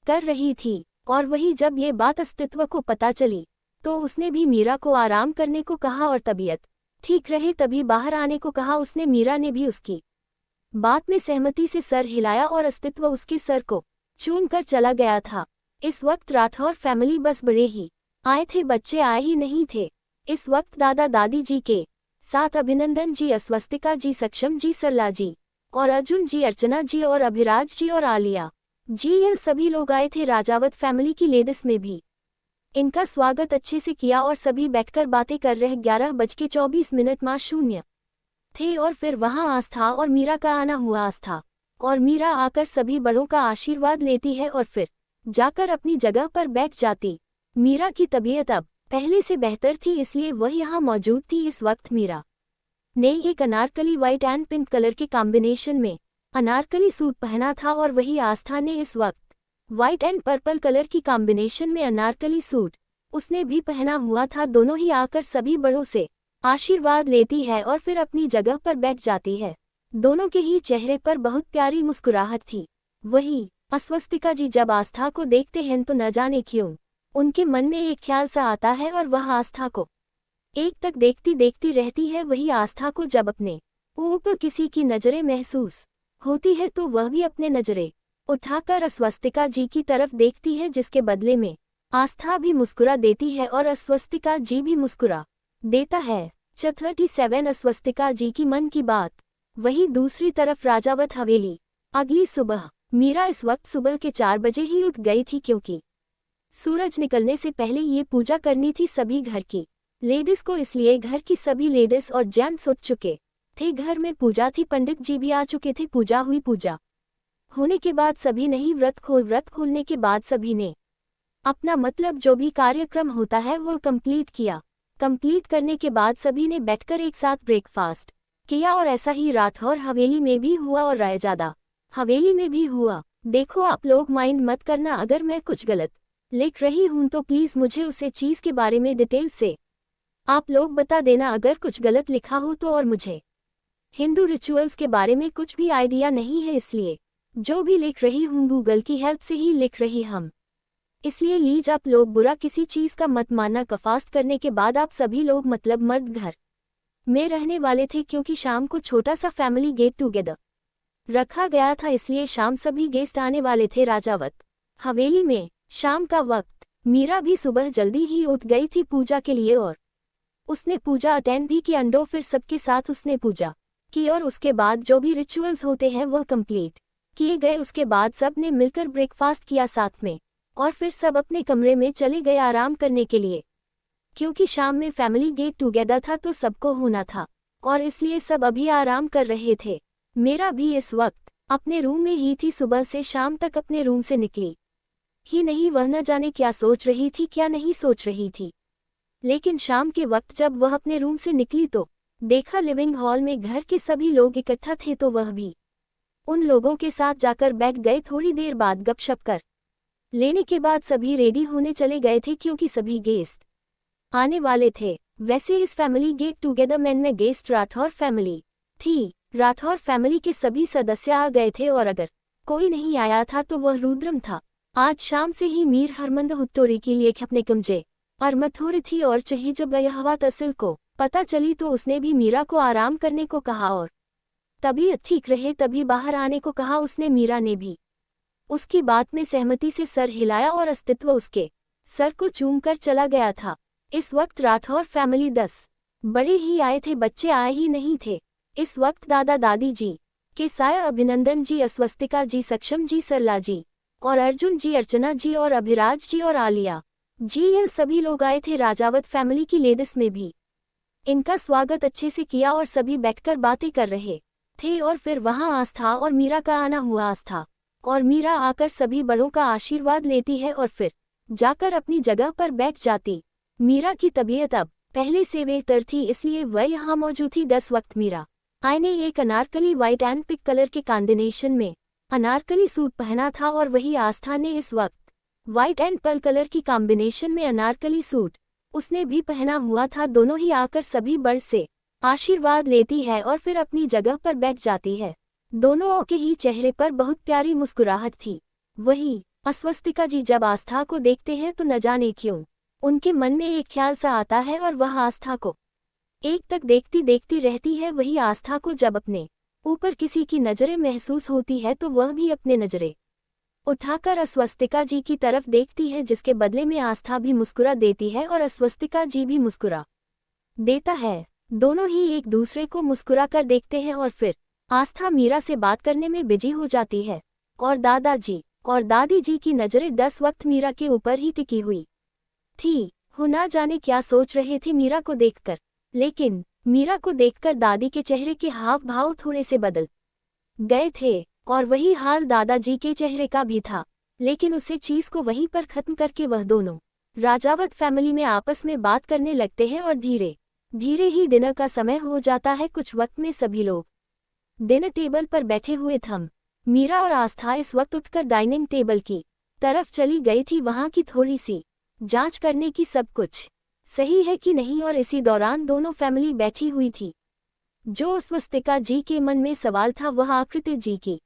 S1: कर रही थी, और वही जब ये बात अस्तित्व को पता चली तो उसने भी मीरा को आराम करने को कहा और तबीयत ठीक रहे तभी बाहर आने को कहा उसने। मीरा ने भी उसकी बात में सहमति से सर हिलाया और अस्तित्व उसके सर को चूम कर चला गया था। इस वक्त राठौर फैमिली बस बड़े ही आए थे, बच्चे आए ही नहीं थे। इस वक्त दादा दादी जी के साथ अभिनंदन जी, अस्वस्तिका जी, सक्षम जी, सरला जी और अर्जुन जी, अर्चना जी और अभिराज जी और आलिया जी, यह सभी लोग आए थे। राजावत फैमिली की लेडीज में भी इनका स्वागत अच्छे से किया और सभी बैठकर बातें कर रहे। 11:24 माँ शून्य थे, और फिर वहां आस्था और मीरा का आना हुआ। आस्था और मीरा आकर सभी बड़ों का आशीर्वाद लेती है और फिर जाकर अपनी जगह पर बैठ जाती। मीरा की तबीयत अब पहले से बेहतर थी, इसलिए वह यहाँ मौजूद थी। इस वक्त मीरा ने एक Anarkali white and pink colour के कॉम्बिनेशन में अनारकली सूट पहना था, और वही आस्था ने इस वक्त व्हाइट एंड पर्पल कलर की कॉम्बिनेशन में अनारकली सूट उसने भी पहना हुआ था। दोनों ही आकर सभी बड़ों से आशीर्वाद लेती है और फिर अपनी जगह पर बैठ जाती है। दोनों के ही चेहरे पर बहुत प्यारी मुस्कुराहट थी। वही अस्वस्तिका जी जब आस्था को देखते हैं तो न जाने क्यों उनके मन में एक ख्याल सा आता है, और वह आस्था को एक तक देखती देखती रहती है। वही आस्था को जब अपने ऊपर किसी की नजरें महसूस होती है तो वह भी अपने नजरें उठाकर अस्वस्तिका जी की तरफ देखती है, जिसके बदले में आस्था भी मुस्कुरा देती है और अस्वस्तिका जी भी मुस्कुरा देता है। 37 अस्वस्तिका जी की मन की बात। वही दूसरी तरफ राजावत हवेली। अगली सुबह मीरा इस वक्त सुबह के 4 बजे ही उठ गई थी, क्योंकि सूरज निकलने से पहले ये पूजा करनी थी सभी घर की लेडीज को, इसलिए घर की सभी लेडीज और जेंट्स उठ चुके थे। घर में पूजा थी, पंडित जी भी आ चुके थे। पूजा हुई। पूजा होने के बाद सभी ने ही व्रत खोलने के बाद सभी ने अपना मतलब जो भी कार्यक्रम होता है वो कंप्लीट किया। कंप्लीट करने के बाद सभी ने बैठकर एक साथ ब्रेकफास्ट किया, और ऐसा ही राठौर हवेली में भी हुआ और रायजादा हवेली में भी हुआ। देखो आप लोग माइंड मत करना, अगर मैं कुछ गलत लिख रही हूं तो प्लीज मुझे उसे चीज के बारे में डिटेल से आप लोग बता देना अगर कुछ गलत लिखा हो तो। और मुझे हिंदू रिचुअल्स के बारे में कुछ भी आइडिया नहीं है, इसलिए जो भी लिख रही हूँ गूगल की हेल्प से ही लिख रही हम, इसलिए लीज आप लोग बुरा किसी चीज का मत मानना। कफास्ट करने के बाद आप सभी लोग मतलब मर्द घर में रहने वाले थे, क्योंकि शाम को छोटा सा फैमिली गेट टुगेदर रखा गया था, इसलिए शाम सभी गेस्ट आने वाले थे राजावत हवेली में। शाम का वक्त मीरा भी सुबह जल्दी ही उठ गई थी पूजा के लिए, और उसने पूजा अटेंड भी की अंडो, फिर सबके साथ उसने पूजा की और उसके बाद जो भी रिचुअल्स होते हैं वह कंप्लीट किए गए। उसके बाद सब ने मिलकर ब्रेकफास्ट किया साथ में, और फिर सब अपने कमरे में चले गए आराम करने के लिए, क्योंकि शाम में फैमिली गेट टुगेदर था तो सबको होना था, और इसलिए सब अभी आराम कर रहे थे। मेरा भी इस वक्त अपने रूम में ही थी, सुबह से शाम तक अपने रूम से निकली ही नहीं, वह न जाने क्या सोच रही थी क्या नहीं सोच रही थी। लेकिन शाम के वक्त जब वह अपने रूम से निकली तो देखा लिविंग हॉल में घर के सभी लोग इकट्ठा थे, तो वह भी उन लोगों के साथ जाकर बैठ गए। थोड़ी देर बाद गपशप कर लेने के बाद सभी रेडी होने चले गए थे, क्योंकि सभी गेस्ट आने वाले थे। वैसे इस फैमिली गेट टुगेदर में गेस्ट राठौर फैमिली थी। राठौर फैमिली के सभी सदस्य आ गए थे और अगर कोई नहीं आया था तो वह रुद्रम था। आज शाम से ही मीर हरमंद हुत्तोरी के लिए अपने कमजे और मथोरी थी और चाहिए जब यह बात असिल को पता चली तो उसने भी मीरा को आराम करने को कहा और तबीयत ठीक रहे तभी बाहर आने को कहा उसने। मीरा ने भी उसकी बात में सहमति से सर हिलाया और अस्तित्व उसके सर को चूमकर चला गया था। इस वक्त राठौर फैमिली 10 बड़े ही आए थे, बच्चे आए ही नहीं थे। इस वक्त दादा दादी जी के साया अभिनंदन जी, अस्वस्तिका जी, सक्षम जी, सरला जी और अर्जुन जी, अर्चना जी और अभिराज जी और आलिया जी, यह सभी लोग आए थे। राजावत फैमिली की लेडीज में भी इनका स्वागत अच्छे से किया और सभी बैठकर बातें कर रहे थे। और फिर वहां आस्था और मीरा का आना हुआ। आस्था और मीरा आकर सभी बड़ों का आशीर्वाद लेती है और फिर जाकर अपनी जगह पर बैठ जाती। मीरा की तबीयत अब पहले से बेहतर थी, इसलिए वह यहाँ मौजूद थी। 10 वक्त मीरा आई ने एक Anarkali white and pink colour के कॉम्बिनेशन में अनारकली सूट पहना था और वही आस्था ने इस वक्त व्हाइट एंड पर्ल कलर की कॉम्बिनेशन में अनारकली सूट उसने भी पहना हुआ था। दोनों ही आकर सभी बड़ से आशीर्वाद लेती है और फिर अपनी जगह पर बैठ जाती है। दोनों के ही चेहरे पर बहुत प्यारी मुस्कुराहट थी। वही अस्वस्तिका जी जब आस्था को देखते हैं तो न जाने क्यों उनके मन में एक ख्याल सा आता है और वह आस्था को एक तक देखती देखती रहती है। वही आस्था को जब अपने ऊपर किसी की नजरें महसूस होती है तो वह भी अपने नजरें उठाकर अस्वस्तिका जी की तरफ देखती है, जिसके बदले में आस्था भी मुस्कुरा देती है और अस्वस्तिका जी भी मुस्कुरा देता है। दोनों ही एक दूसरे को मुस्कुरा कर देखते हैं और फिर आस्था मीरा से बात करने में बिजी हो जाती है और दादाजी और दादी जी की नजरें 10 वक्त मीरा के ऊपर ही टिकी हुई थी। हो ना जाने क्या सोच रहे थे मीरा को देखकर, लेकिन मीरा को देखकर दादी के चेहरे के हाव भाव थोड़े से बदल गए थे और वही हाल दादाजी के चेहरे का भी था। लेकिन उसे चीज को वहीं पर खत्म करके वह दोनों राजावत फैमिली में आपस में बात करने लगते हैं और धीरे धीरे ही डिनर का समय हो जाता है। कुछ वक्त में सभी लोग डिनर टेबल पर बैठे हुए थे। मीरा और आस्था इस वक्त उठकर डाइनिंग टेबल की तरफ चली गई थी, वहां की थोड़ी सी जांच करने की सब कुछ सही है कि नहीं। और इसी दौरान दोनों फैमिली बैठी हुई थी। जो अस्वस्तिका जी के मन में सवाल था वह आकृति जी की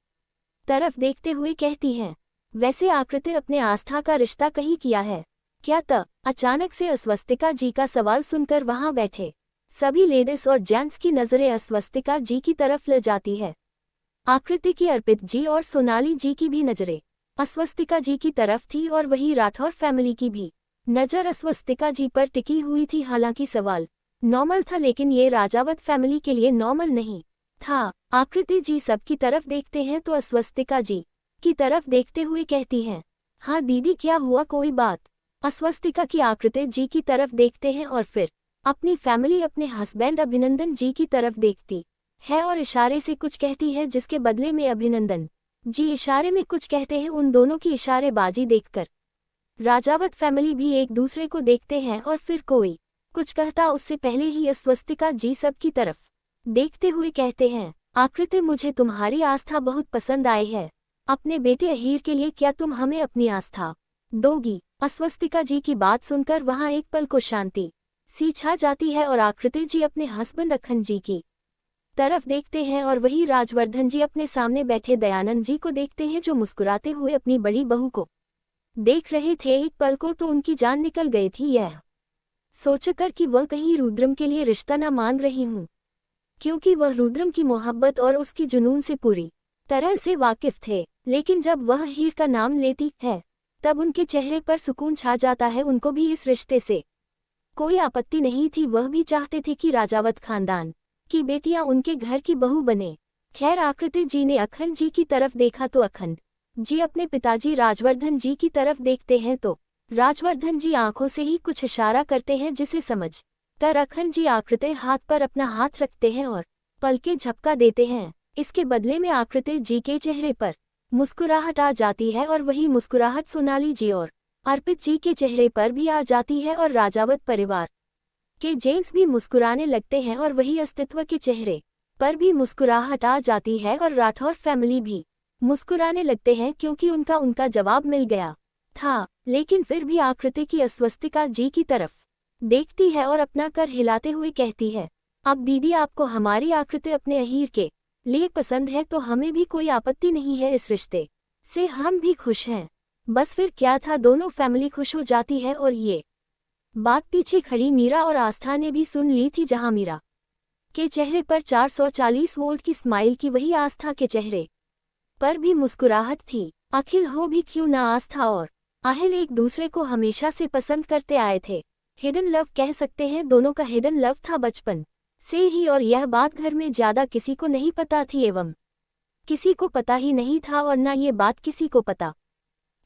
S1: तरफ देखते हुए कहती हैं, वैसे आकृति अपने आस्था का रिश्ता कहीं किया है क्या? अचानक से अस्वस्तिका जी का सवाल सुनकर वहां बैठे सभी लेडीज और जेंट्स की नजरें अस्वस्तिका जी की तरफ ले जाती है। आकृति की, अर्पित जी और सोनाली जी की भी नजरें अस्वस्तिका जी की तरफ थी और वही राठौर फैमिली की भी नजर अस्वस्तिका जी पर टिकी हुई थी। हालांकि सवाल नॉर्मल था, लेकिन ये राजावत फैमिली के लिए नॉर्मल नहीं था। आकृति जी सबकी तरफ देखते हैं तो अस्वस्तिका जी की तरफ देखते हुए कहती हैं, हाँ दीदी क्या हुआ, कोई बात? अस्वस्तिका की आकृति जी की तरफ देखते हैं और फिर अपनी फैमिली अपने हस्बैंड अभिनंदन जी की तरफ देखती है और इशारे से कुछ कहती है, जिसके बदले में अभिनंदन जी इशारे में कुछ कहते हैं। उन दोनों की इशारेबाजी देखकर राजावत फैमिली भी एक दूसरे को देखते हैं और फिर कोई कुछ कहता उससे पहले ही अस्वस्तिका जी सबकी तरफ देखते हुए कहते हैं, आकृति मुझे तुम्हारी आस्था बहुत पसंद आई है। अपने बेटे अहीर के लिए क्या तुम हमें अपनी आस्था दोगी? अस्वस्तिका जी की बात सुनकर वहां एक पल को शांति सी छा जाती है और आकृति जी अपने हस्बैंड अखंड जी की तरफ देखते हैं और वही राजवर्धन जी अपने सामने बैठे दयानंद जी को देखते हैं, जो मुस्कुराते हुए अपनी बड़ी बहू को देख रहे थे। एक पल को तो उनकी जान निकल गई थी, यह सोचकर कि वह कहीं रुद्रम के लिए रिश्ता न मान रही हूं, क्योंकि वह रुद्रम की मोहब्बत और उसकी जुनून से पूरी तरह से वाकिफ थे। लेकिन जब वह हीर का नाम लेती है तब उनके चेहरे पर सुकून छा जाता है। उनको भी इस रिश्ते से कोई आपत्ति नहीं थी, वह भी चाहते थे कि राजावत खानदान की बेटियां उनके घर की बहू बने। खैर आकृति जी ने अखंड जी की तरफ देखा तो अखंड जी अपने पिताजी राजवर्धन जी की तरफ देखते हैं तो राजवर्धन जी आंखों से ही कुछ इशारा करते हैं, जिसे समझ कर अखंड जी आकृति हाथ पर अपना हाथ रखते हैं और पलके झपका देते हैं। इसके बदले में आकृति जी के चेहरे पर मुस्कुराहट आ जाती है और वही मुस्कुराहट सोनाली जी और अर्पित जी के चेहरे पर भी आ जाती है और राजावत परिवार के जेंट्स भी मुस्कुराने लगते हैं और वही अस्तित्व के चेहरे पर भी मुस्कुराहट आ जाती है और राठौर फैमिली भी मुस्कुराने लगते हैं, क्योंकि उनका जवाब मिल गया था। लेकिन फिर भी आकृति की अस्वस्तिका जी की तरफ देखती है और अपना कर हिलाते हुए कहती है, अब दीदी आपको हमारी आकृति अपने अहीर के लिए पसंद है तो हमें भी कोई आपत्ति नहीं है, इस रिश्ते से हम भी खुश हैं। बस फिर क्या था, दोनों फैमिली खुश हो जाती है। और ये बात पीछे खड़ी मीरा और आस्था ने भी सुन ली थी। जहां मीरा के चेहरे पर 440 वोल्ट की स्माइल की, वही आस्था के चेहरे पर भी मुस्कुराहट थी। आखिर हो भी क्यों ना, आस्था और आहिल एक दूसरे को हमेशा से पसंद करते आए थे। हिडन लव कह सकते हैं, दोनों का हिडन लव था बचपन से ही, और यह बात घर में ज्यादा किसी को नहीं पता थी, एवं किसी को पता ही नहीं था और न ये बात किसी को पता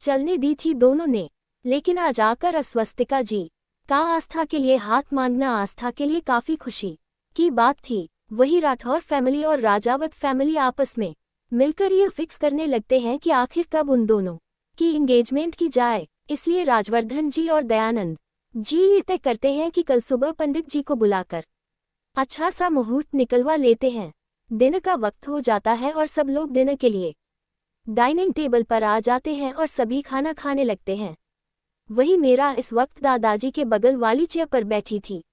S1: चलने दी थी दोनों ने। लेकिन आज आकर अस्वस्तिका जी का आस्था के लिए हाथ मांगना आस्था के लिए काफी खुशी की बात थी। वही राठौर फैमिली और राजावत फैमिली आपस में मिलकर ये फिक्स करने लगते हैं कि आखिर कब उन दोनों की एंगेजमेंट की जाए। इसलिए राजवर्धन जी और दयानंद जी ये तय करते हैं कि कल सुबह पंडित जी को बुलाकर अच्छा सा मुहूर्त निकलवा लेते हैं। दिन का वक्त हो जाता है और सब लोग डिनर के लिए डाइनिंग टेबल पर आ जाते हैं और सभी खाना खाने लगते हैं। वही मेरा इस वक्त दादाजी के बगल वाली चेयर पर बैठी थी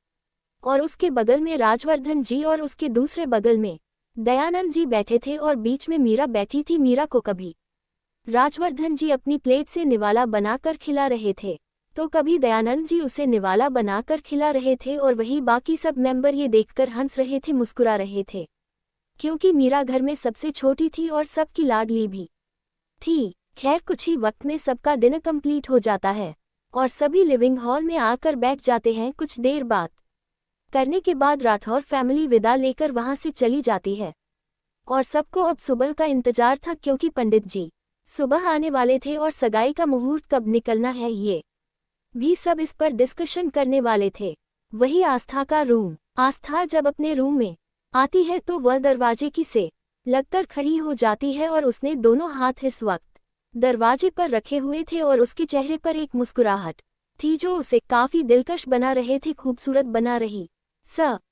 S1: और उसके बगल में राजवर्धन जी और उसके दूसरे बगल में दयानंद जी बैठे थे और बीच में मीरा बैठी थी। मीरा को कभी राजवर्धन जी अपनी प्लेट से निवाला बनाकर खिला रहे थे तो कभी दयानंद जी उसे निवाला बनाकर खिला रहे थे, और वही बाकी सब मेंबर ये देखकर हंस रहे थे, मुस्कुरा रहे थे, क्योंकि मीरा घर में सबसे छोटी थी और सबकी लाडली भी थी। खैर कुछ ही वक्त में सबका डिनर कंप्लीट हो जाता है और सभी लिविंग हॉल में आकर बैठ जाते हैं। कुछ देर बात करने के बाद राठौर फैमिली विदा लेकर वहां से चली जाती है और सबको अब सुबह का इंतजार था, क्योंकि पंडित जी सुबह आने वाले थे और सगाई का मुहूर्त कब निकलना है ये भी सब इस पर डिस्कशन करने वाले थे। वही आस्था का रूम। आस्था जब अपने रूम में आती है तो वह दरवाजे की से लगकर खड़ी हो जाती है और उसने दोनों हाथ इस वक्त दरवाजे पर रखे हुए थे और उसके चेहरे पर एक मुस्कुराहट थी जो उसे काफी दिलकश बना रहे थे, खूबसूरत बना रही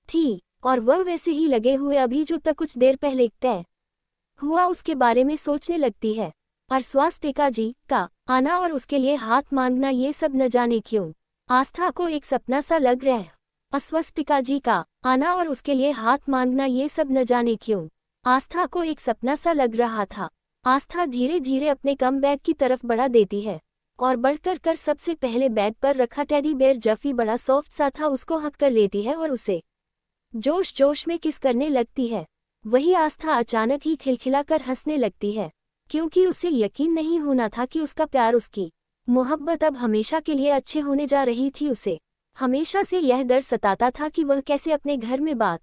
S1: थी। और वह वैसे ही लगे हुए अभी जो तक कुछ देर पहले तय हुआ उसके बारे में सोचने लगती है। और स्वास्तिका जी का आना और उसके लिए हाथ मांगना, ये सब न जाने क्यों आस्था को एक सपना सा लग रहा है। अस्वस्तिका जी का आना और उसके लिए हाथ मांगना, ये सब न जाने क्यों आस्था को एक सपना सा लग रहा था। आस्था धीरे धीरे अपने कम बैग की तरफ बढ़ा देती है और बढ़कर कर सबसे पहले बेड पर रखा टेडी बेयर जफी बड़ा सॉफ्ट सा था, उसको हक कर लेती है और उसे जोश जोश में किस करने लगती है। वही आस्था अचानक ही खिलखिलाकर हंसने लगती है, क्योंकि उसे यकीन नहीं होना था कि उसका प्यार, उसकी मोहब्बत अब हमेशा के लिए अच्छे होने जा रही थी। उसे हमेशा से यह डर सताता था कि वह कैसे अपने घर में बात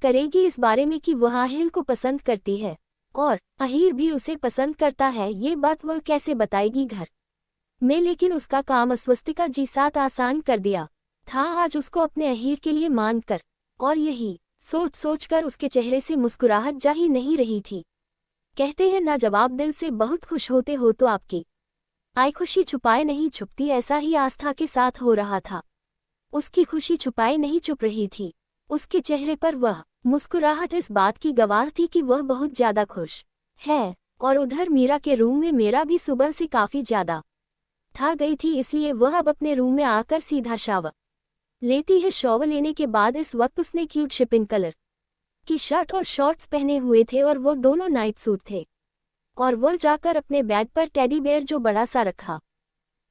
S1: करेगी इस बारे में कि वह आहिल को पसंद करती है और अहीर भी उसे पसंद करता है। ये बात वह कैसे बताएगी घर में। लेकिन उसका काम अस्वस्तिका जी साथ आसान कर दिया था आज उसको अपने अहीर के लिए मानकर, और यही सोच सोचकर उसके चेहरे से मुस्कुराहट जा ही नहीं रही थी। कहते हैं ना, जब आप दिल से बहुत खुश होते हो तो आपकी आई खुशी छुपाए नहीं छुपती। ऐसा ही आस्था के साथ हो रहा था। उसकी खुशी छुपाए नहीं छुप रही थी। उसके चेहरे पर वह मुस्कुराहट इस बात की गवाह थी कि वह बहुत ज्यादा खुश है। और उधर मीरा के रूम में मेरा भी सुबह से काफी ज्यादा था गई थी, इसलिए वह अब अपने रूम में आकर सीधा शावर लेती है। शॉवर लेने के बाद इस वक्त उसने क्यूट शिपिंग कलर की शर्ट और शॉर्ट्स पहने हुए थे और वो दोनों नाइट सूट थे। और वह जाकर अपने बेड पर टेडी बेयर जो बड़ा सा रखा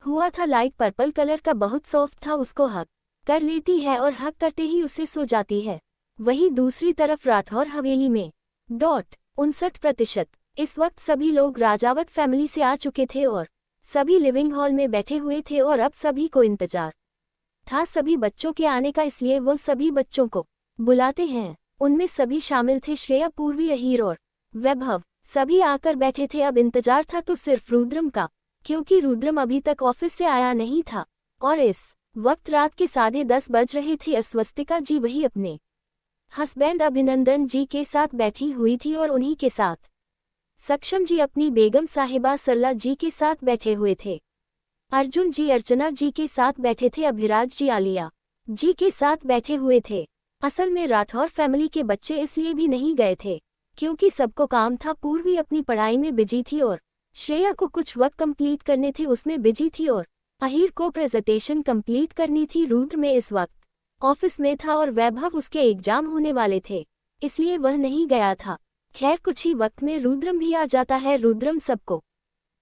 S1: हुआ था लाइट पर्पल कलर का, बहुत सॉफ्ट था, उसको हक कर लेती है और हक करते ही उसे सो जाती है। वहीं दूसरी तरफ राठौर हवेली में 59% इस वक्त सभी लोग राजावत फैमिली से आ चुके थे और सभी लिविंग हॉल में बैठे हुए थे और अब सभी को इंतजार था सभी बच्चों के आने का, इसलिए वो सभी बच्चों को बुलाते हैं। उनमें सभी शामिल थे, श्रेया, पूर्वी, अहीर और वैभव। सभी आकर बैठे थे। अब इंतजार था तो सिर्फ रुद्रम का, क्योंकि रुद्रम अभी तक ऑफिस से आया नहीं था और इस वक्त रात के 10:30 बज रहे थे। अस्वस्तिका जी वही अपने हस्बैंड अभिनंदन जी के साथ बैठी हुई थी और उन्हीं के साथ सक्षम जी अपनी बेगम साहिबा सरला जी के साथ बैठे हुए थे। अर्जुन जी अर्चना जी के साथ बैठे थे। अभिराज जी आलिया जी के साथ बैठे हुए थे। असल में राठौर फैमिली के बच्चे इसलिए भी नहीं गए थे क्योंकि सबको काम था। पूर्वी अपनी पढ़ाई में बिजी थी और श्रेया को कुछ वर्क कंप्लीट करने थे, उसमें बिजी थी। और अहीर को प्रेजेंटेशन कंप्लीट करनी थी। रुद्र में इस वक्त ऑफिस में था और वैभव उसके एग्जाम होने वाले थे, इसलिए वह नहीं गया था। खैर कुछ ही वक्त में रुद्रम भी आ जाता है। रुद्रम सबको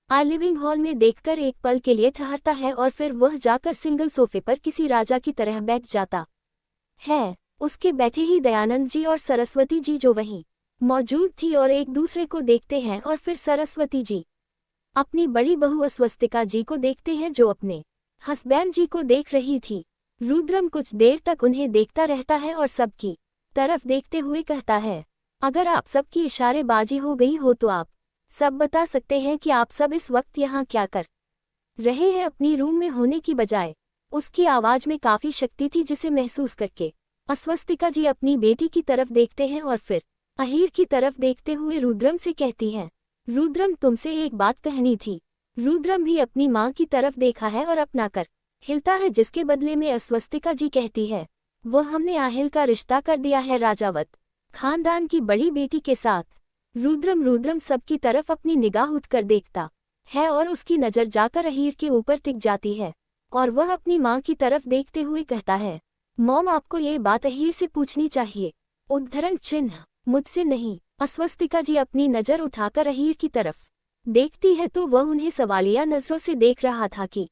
S1: लिविंग हॉल में देखकर एक पल के लिए ठहरता है और फिर वह जाकर सिंगल सोफे पर किसी राजा की तरह बैठ जाता है। उसके बैठे ही दयानंद जी और सरस्वती जी जो वहीं मौजूद थी और एक दूसरे को देखते हैं और फिर सरस्वती जी अपनी बड़ी बहू अस्वस्तिका जी को देखते हैं जो अपने हस्बैंड जी को देख रही थी। रुद्रम कुछ देर तक उन्हें देखता रहता है और सबकी तरफ देखते हुए कहता है, अगर आप सबकी इशारेबाजी हो गई हो तो आप सब बता सकते हैं कि आप सब इस वक्त यहाँ क्या कर रहे हैं। अपनी रूम में होने की बजाय उसकी आवाज में काफी शक्ति थी, जिसे महसूस करके अस्वस्तिका जी अपनी बेटी की तरफ देखते हैं और फिर अहीर की तरफ देखते हुए रुद्रम से कहती हैं, रुद्रम तुमसे एक बात कहनी थी। रुद्रम भी अपनी माँ की तरफ देखा है और अपना कर हिलता है, जिसके बदले में अस्वस्तिका जी कहती है, वह हमने आहिल का रिश्ता कर दिया है राजावत खानदान की बड़ी बेटी के साथ। रुद्रम सबकी तरफ अपनी निगाह उठकर देखता है और उसकी नज़र जाकर अहीर के ऊपर टिक जाती है और वह अपनी माँ की तरफ देखते हुए कहता है, मॉम आपको ये बात अहीर से पूछनी चाहिए, उद्धरण चिन्ह मुझसे नहीं। अस्वस्तिका जी अपनी नज़र उठाकर अहीर की तरफ देखती है तो वह उन्हें सवालिया नज़रों से देख रहा था कि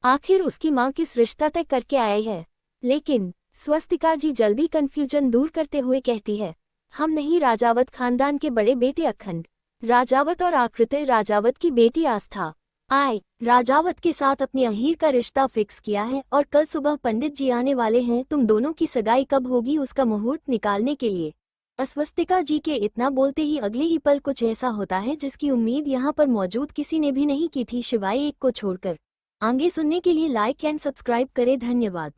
S1: आखिर उसकी माँ किस रिश्ता तय करके आई है। लेकिन स्वस्तिका जी जल्दी कंफ्यूजन दूर करते हुए कहती है, हम नहीं, राजावत खानदान के बड़े बेटे अखंड राजावत और आकृति राजावत की बेटी आस्था राजावत के साथ अपनी अहीर का रिश्ता फिक्स किया है और कल सुबह पंडित जी आने वाले हैं। तुम दोनों की सगाई कब होगी उसका मुहूर्त निकालने के लिए। अस्वस्तिका जी के इतना बोलते ही अगले ही पल कुछ ऐसा होता है जिसकी उम्मीद यहाँ पर मौजूद किसी ने भी नहीं की थी, शिवाय एक को छोड़कर। आगे सुनने के लिए लाइक एंड सब्सक्राइब करें। धन्यवाद।